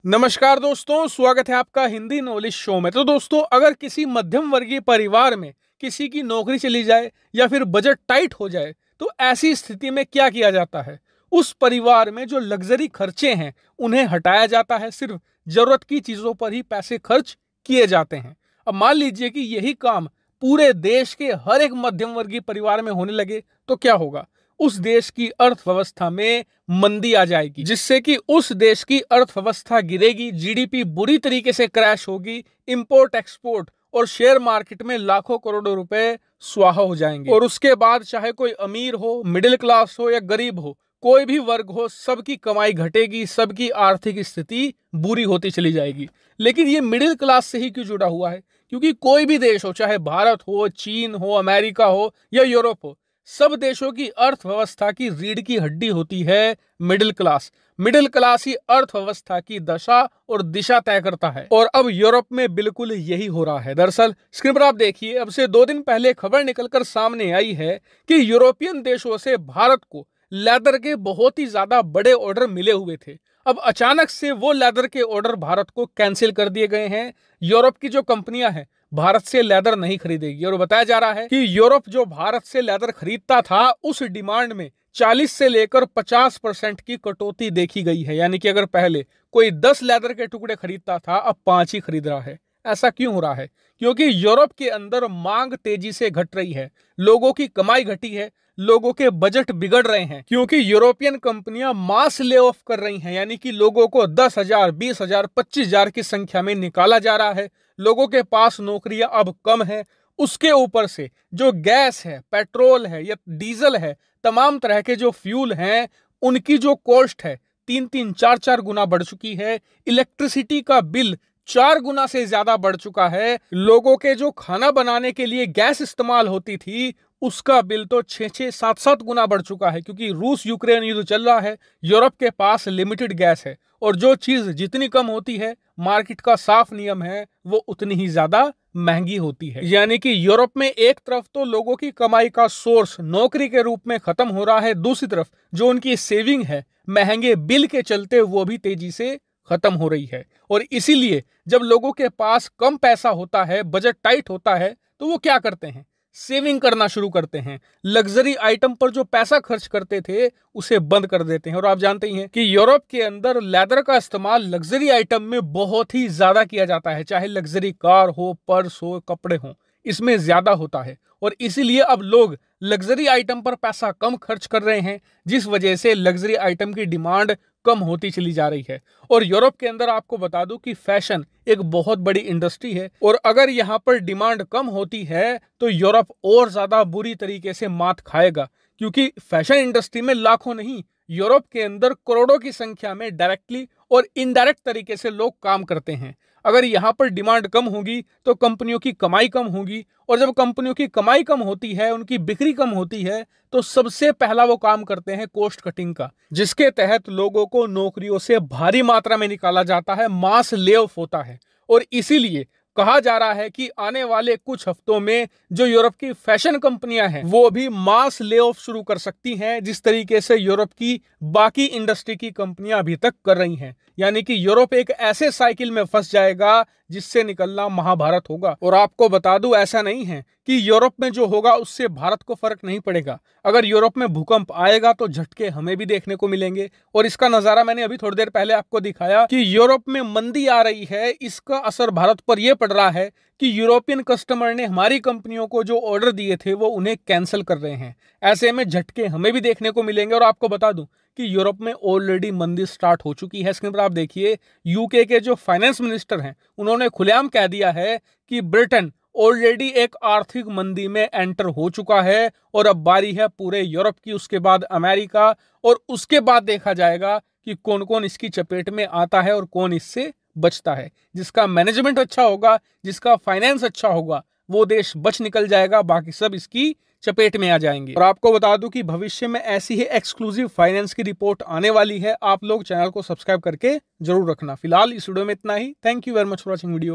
नमस्कार दोस्तों, स्वागत है आपका हिंदी नॉलेज शो में। तो दोस्तों, अगर किसी मध्यम वर्गीय परिवार में किसी की नौकरी चली जाए या फिर बजट टाइट हो जाए तो ऐसी स्थिति में क्या किया जाता है? उस परिवार में जो लग्जरी खर्चे हैं उन्हें हटाया जाता है, सिर्फ जरूरत की चीजों पर ही पैसे खर्च किए जाते हैं। अब मान लीजिए कि यही काम पूरे देश के हर एक मध्यम वर्गीय परिवार में होने लगे तो क्या होगा? उस देश की अर्थव्यवस्था में मंदी आ जाएगी, जिससे कि उस देश की अर्थव्यवस्था गिरेगी, जीडीपी बुरी तरीके से क्रैश होगी, इंपोर्ट एक्सपोर्ट और शेयर मार्केट में लाखों करोड़ों रुपए स्वाहा हो जाएंगे। और उसके बाद चाहे कोई अमीर हो, मिडिल क्लास हो या गरीब हो, कोई भी वर्ग हो, सबकी कमाई घटेगी, सबकी आर्थिक स्थिति बुरी होती चली जाएगी। लेकिन ये मिडिल क्लास से ही क्यों जुड़ा हुआ है? क्योंकि कोई भी देश हो, चाहे भारत हो, चीन हो, अमेरिका हो या यूरोप हो, सब देशों की अर्थव्यवस्था की रीढ़ की हड्डी होती है मिडिल क्लास। मिडिल क्लास ही अर्थव्यवस्था की दशा और दिशा तय करता है। और अब यूरोप में बिल्कुल यही हो रहा है। दरअसल स्क्रीन पर आप देखिए, अब से 2 दिन पहले खबर निकलकर सामने आई है कि यूरोपियन देशों से भारत को लेदर के बहुत ही ज्यादा बड़े ऑर्डर मिले हुए थे। अब अचानक से वो लेदर के ऑर्डर भारत को कैंसिल कर दिए गए हैं। यूरोप की जो कंपनियां हैं भारत से लेदर नहीं खरीदेगी। और बताया जा रहा है कि यूरोप जो भारत से लेदर खरीदता था उस डिमांड में 40 से लेकर 50% की कटौती देखी गई है। यानी कि अगर पहले कोई 10 लेदर के टुकड़े खरीदता था, अब 5 ही खरीद रहा है। ऐसा क्यों हो रहा है? क्योंकि यूरोप के अंदर मांग तेजी से घट रही है, लोगों की कमाई घटी है, लोगों के बजट बिगड़ रहे हैं, क्योंकि यूरोपियन कंपनियां मास ले ऑफ कर रही हैं। यानी कि लोगों को 10,000, 20,000, 25,000 की संख्या में निकाला जा रहा है। लोगों के पास नौकरियां अब कम है। उसके ऊपर से जो गैस है, पेट्रोल है या डीजल है, तमाम तरह के जो फ्यूल हैं, उनकी जो कॉस्ट है 3-3, 4-4 गुना बढ़ चुकी है। इलेक्ट्रिसिटी का बिल 4 गुना से ज्यादा बढ़ चुका है। लोगों के जो खाना बनाने के लिए गैस इस्तेमाल होती थी उसका बिल तो 6-6, 7-7 गुना बढ़ चुका है, क्योंकि रूस यूक्रेन युद्ध चल रहा है। यूरोप के पास लिमिटेड गैस है और जो चीज जितनी कम होती है, मार्केट का साफ नियम है, वो उतनी ही ज्यादा महंगी होती है। यानी कि यूरोप में एक तरफ तो लोगों की कमाई का सोर्स नौकरी के रूप में खत्म हो रहा है, दूसरी तरफ जो उनकी सेविंग है महंगे बिल के चलते वो भी तेजी से खत्म हो रही है। और इसीलिए जब लोगों के पास कम पैसा होता है, बजट टाइट होता है, तो वो क्या करते हैं? सेविंग करना शुरू करते हैं। लग्जरी आइटम पर जो पैसा खर्च करते थे उसे बंद कर देते हैं। और आप जानते ही हैं कि यूरोप के अंदर लेदर का इस्तेमाल लग्जरी आइटम में बहुत ही ज्यादा किया जाता है, चाहे लग्जरी कार हो, पर्स हो, कपड़े हो, इसमें ज्यादा होता है। और इसीलिए अब लोग लग्जरी आइटम पर पैसा कम खर्च कर रहे हैं, जिस वजह से लग्जरी आइटम की डिमांड कम होती चली जा रही है। और यूरोप के अंदर आपको बता दूं कि फैशन एक बहुत बड़ी इंडस्ट्री है, और अगर यहाँ पर डिमांड कम होती है तो यूरोप और ज्यादा बुरी तरीके से मात खाएगा, क्योंकि फैशन इंडस्ट्री में लाखों नहीं, यूरोप के अंदर करोड़ों की संख्या में डायरेक्टली और इनडायरेक्ट तरीके से लोग काम करते हैं। अगर यहाँ पर डिमांड कम होगी तो कंपनियों की कमाई कम होगी, और जब कंपनियों की कमाई कम होती है, उनकी बिक्री कम होती है, तो सबसे पहला वो काम करते हैं कॉस्ट कटिंग का, जिसके तहत लोगों को नौकरियों से भारी मात्रा में निकाला जाता है, मास ले ऑफ होता है। और इसीलिए कहा जा रहा है कि आने वाले कुछ हफ्तों में जो यूरोप की फैशन कंपनियां हैं वो भी मास ले ऑफ शुरू कर सकती हैं, जिस तरीके से यूरोप की बाकी इंडस्ट्री की कंपनियां अभी तक कर रही हैं। यानी कि यूरोप एक ऐसे साइकिल में फंस जाएगा जिससे निकलना महाभारत होगा। और आपको बता दूं, ऐसा नहीं है कि यूरोप में जो होगा उससे भारत को फर्क नहीं पड़ेगा। अगर यूरोप में भूकंप आएगा तो झटके हमें भी देखने को मिलेंगे। और इसका नजारा मैंने अभी थोड़ी देर पहले आपको दिखाया कि यूरोप में मंदी आ रही है, इसका असर भारत पर यह पड़ रहा है कि यूरोपियन कस्टमर ने हमारी कंपनियों को जो ऑर्डर दिए थे वो उन्हें कैंसिल कर रहे हैं। ऐसे में झटके हमें भी देखने को मिलेंगे। और आपको बता दूं कि यूरोप में ऑलरेडी मंदी स्टार्ट हो चुकी है। स्क्रीन पर आप देखिए, यूके के जो फाइनेंस मिनिस्टर हैं उन्होंने खुलेआम कह दिया है कि ब्रिटेन ऑलरेडी एक आर्थिक मंदी में एंटर हो चुका है और अब बारी है पूरे यूरोप की, उसके बाद अमेरिका, और उसके बाद देखा जाएगा कि कौन कौन इसकी चपेट में आता है और कौन इससे बचता है। जिसका मैनेजमेंट अच्छा होगा, जिसका फाइनेंस अच्छा होगा, वो देश बच निकल जाएगा, बाकी सब इसकी चपेट में आ जाएंगे। और आपको बता दूं कि भविष्य में ऐसी ही एक्सक्लूसिव फाइनेंस की रिपोर्ट आने वाली है। आप लोग चैनल को सब्सक्राइब करके जरूर रखना। फिलहाल इस वीडियो में इतना ही। Thank you very much for watching video.